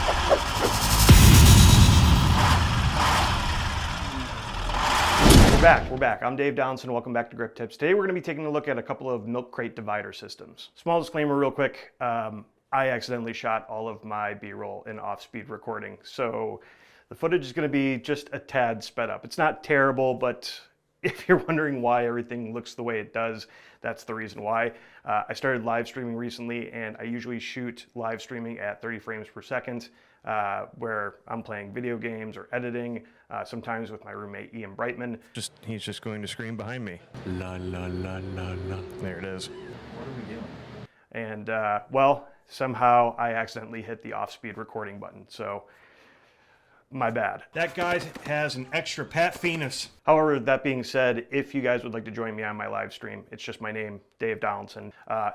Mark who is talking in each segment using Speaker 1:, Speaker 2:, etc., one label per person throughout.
Speaker 1: We're back. I'm Dave Donaldson. Welcome back to Grip Tips. Today we're going to be taking a look at a couple of milk crate divider systems. Small disclaimer real quick. I accidentally shot all of my B-roll in off-speed recording, so the footage is going to be just a tad sped up. It's not terrible, but if you're wondering why everything looks the way it does, that's the reason why. I started live streaming recently, and I usually shoot live streaming at 30 frames per second, where I'm playing video games or editing, sometimes with my roommate Ian Brightman. He's just going to scream behind me. La la la la la. There it is. What are we doing? And well, somehow I accidentally hit the off-speed recording button, so my bad. That guy has an extra Pat Phoenix. However, that being said, if you guys would like to join me on my live stream, it's just my name, Dave Donaldson.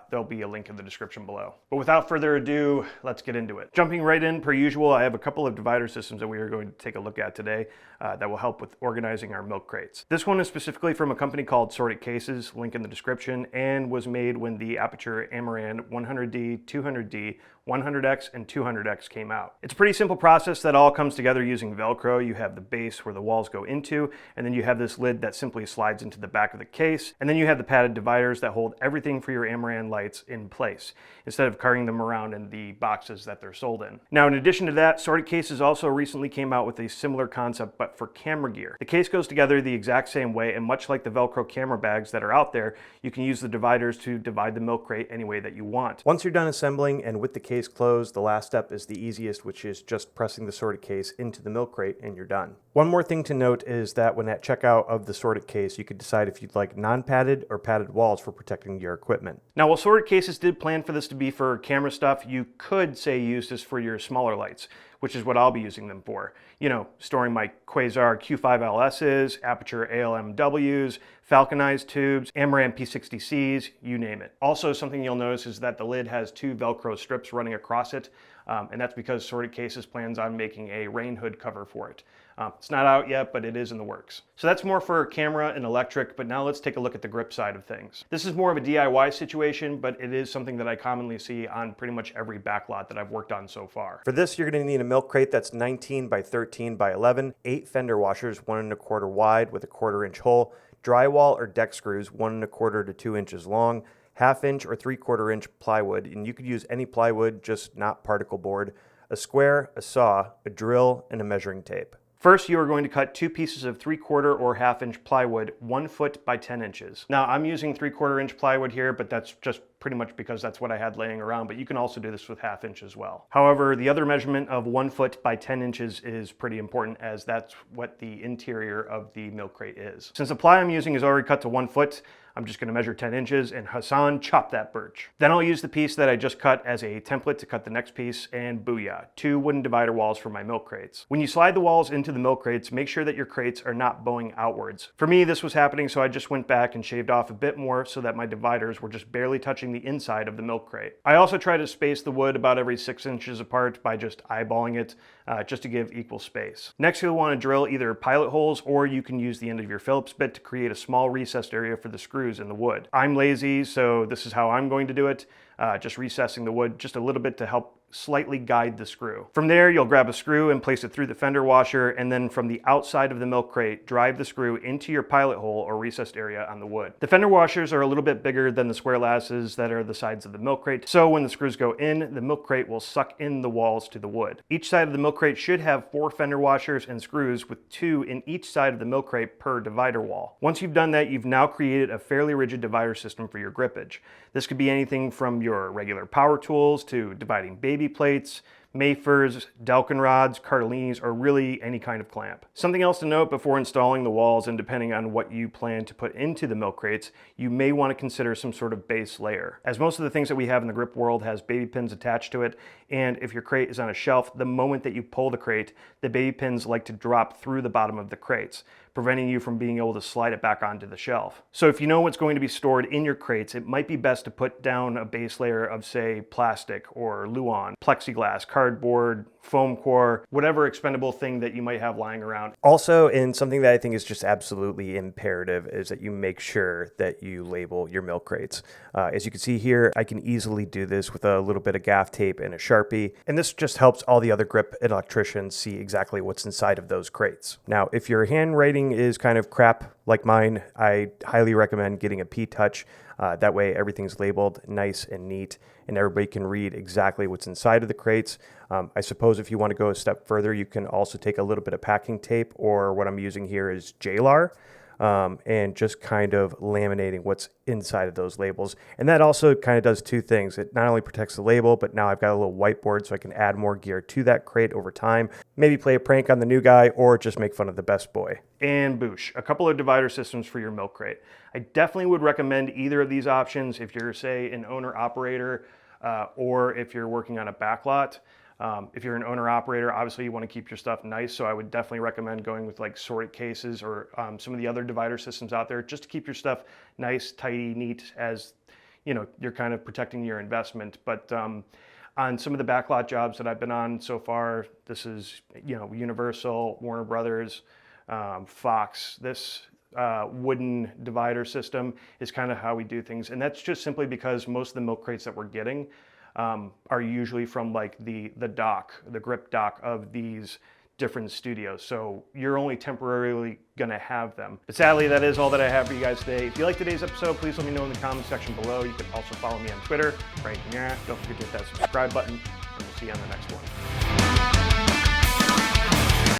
Speaker 1: There'll be a link in the description below. But without further ado, let's get into it. Jumping right in, per usual, I have a couple of divider systems that we are going to take a look at today that will help with organizing our milk crates. This one is specifically from a company called Sorted Cases, link in the description, and was made when the Aperture Amaran 100D, 200D, 100X, and 200X came out. It's a pretty simple process that all comes together using Velcro. You have the base where the walls go into, and then you have this lid that simply slides into the back of the case, and then you have the padded dividers that hold everything for your Amaran lights in place, instead of carrying them around in the boxes that they're sold in. Now, in addition to that, Sorted Cases also recently came out with a similar concept, but for camera gear. The case goes together the exact same way, and much like the Velcro camera bags that are out there, you can use the dividers to divide the milk crate any way that you want. Once you're done assembling and with the case closed, the last step is the easiest, which is just pressing the sorted case into the milk crate and you're done. One more thing to note is that when at checkout of the sorted case, you could decide if you'd like non-padded or padded walls for protecting your equipment. Now, while Sorted Cases did plan for this to be for camera stuff, you could say use this for your smaller lights, which is what I'll be using them for. You know, storing my Quasar Q5LSs, Aperture ALMWs, Falconized tubes, Amaran P60Cs, you name it. Also, something you'll notice is that the lid has two Velcro strips running across it, and that's because Sorted Cases plans on making a rain hood cover for it. It's not out yet, but it is in the works. So that's more for camera and electric, but now let's take a look at the grip side of things. This is more of a DIY situation, but it is something that I commonly see on pretty much every backlot that I've worked on so far. For this, you're going to need a milk crate that's 19 by 13 by 11, 8 fender washers, 1 1/4 wide with a 1/4 inch hole, drywall or deck screws, 1 1/4 to 2 inches long, 1/2 inch or 3/4 inch plywood, and you could use any plywood, just not particle board, a square, a saw, a drill, and a measuring tape. First, you are going to cut 2 pieces of 3/4 or 1/2 inch plywood, 1 foot by 10 inches. Now, I'm using 3/4 inch plywood here, but that's just pretty much because that's what I had laying around, but you can also do this with 1/2 inch as well. However, the other measurement of 1 foot by 10 inches is pretty important, as that's what the interior of the milk crate is. Since the ply I'm using is already cut to 1 foot, I'm just going to measure 10 inches and Hassan chop that birch. Then I'll use the piece that I just cut as a template to cut the next piece, and booyah, 2 wooden divider walls for my milk crates. When you slide the walls into the milk crates, make sure that your crates are not bowing outwards. For me, this was happening, so I just went back and shaved off a bit more so that my dividers were just barely touching the inside of the milk crate. I also try to space the wood about every 6 inches apart by just eyeballing it, just to give equal space. Next, you'll want to drill either pilot holes, or you can use the end of your Phillips bit to create a small recessed area for the screws in the wood. I'm lazy, so this is how I'm going to do it, just recessing the wood just a little bit to help slightly guide the screw. From there, you'll grab a screw and place it through the fender washer, and then from the outside of the milk crate, drive the screw into your pilot hole or recessed area on the wood. The fender washers are a little bit bigger than the square lasses that are the sides of the milk crate, so when the screws go in, the milk crate will suck in the walls to the wood. Each side of the milk crate should have 4 fender washers and screws, with 2 in each side of the milk crate per divider wall. Once you've done that, you've now created a fairly rigid divider system for your grippage. This could be anything from your regular power tools to dividing baby plates, Mayfers, Delkin rods, Cardellinis, or really any kind of clamp. Something else to note before installing the walls, and depending on what you plan to put into the milk crates, you may want to consider some sort of base layer, as most of the things that we have in the grip world has baby pins attached to it, and if your crate is on a shelf, the moment that you pull the crate, the baby pins like to drop through the bottom of the crates, preventing you from being able to slide it back onto the shelf. So if you know what's going to be stored in your crates, it might be best to put down a base layer of, say, plastic or Luan, plexiglass, cardboard, foam core, whatever expendable thing that you might have lying around.
Speaker 2: Also, and something that I think is just absolutely imperative is that you make sure that you label your milk crates. As you can see here, I can easily do this with a little bit of gaff tape and a Sharpie, and this just helps all the other grip and electricians see exactly what's inside of those crates. Now, if your handwriting is kind of crap like mine, I highly recommend getting a P-Touch. That way everything's labeled nice and neat and everybody can read exactly what's inside of the crates. I suppose if you want to go a step further, you can also take a little bit of packing tape, or what I'm using here is J-Lar, and just kind of laminating what's inside of those labels. And that also kind of does two things. It not only protects the label, but now I've got a little whiteboard so I can add more gear to that crate over time. Maybe play a prank on the new guy or just make fun of the best boy.
Speaker 1: And boosh, a couple of divider systems for your milk crate. I definitely would recommend either of these options if you're, say, an owner-operator or if you're working on a backlot. If you're an owner-operator, obviously you want to keep your stuff nice, so I would definitely recommend going with like sorted cases or some of the other divider systems out there, just to keep your stuff nice, tidy, neat, as you know, you're kind of protecting your investment. But on some of the backlot jobs that I've been on so far, this is, you know, Universal, Warner Brothers, Fox, this wooden divider system is kind of how we do things. And that's just simply because most of the milk crates that we're getting are usually from like the dock, the grip dock of these different studios. So you're only temporarily gonna have them. But sadly, that is all that I have for you guys today. If you like today's episode, please let me know in the comment section below. You can also follow me on Twitter, right here. Don't forget to hit that subscribe button, and we'll see you on the next one.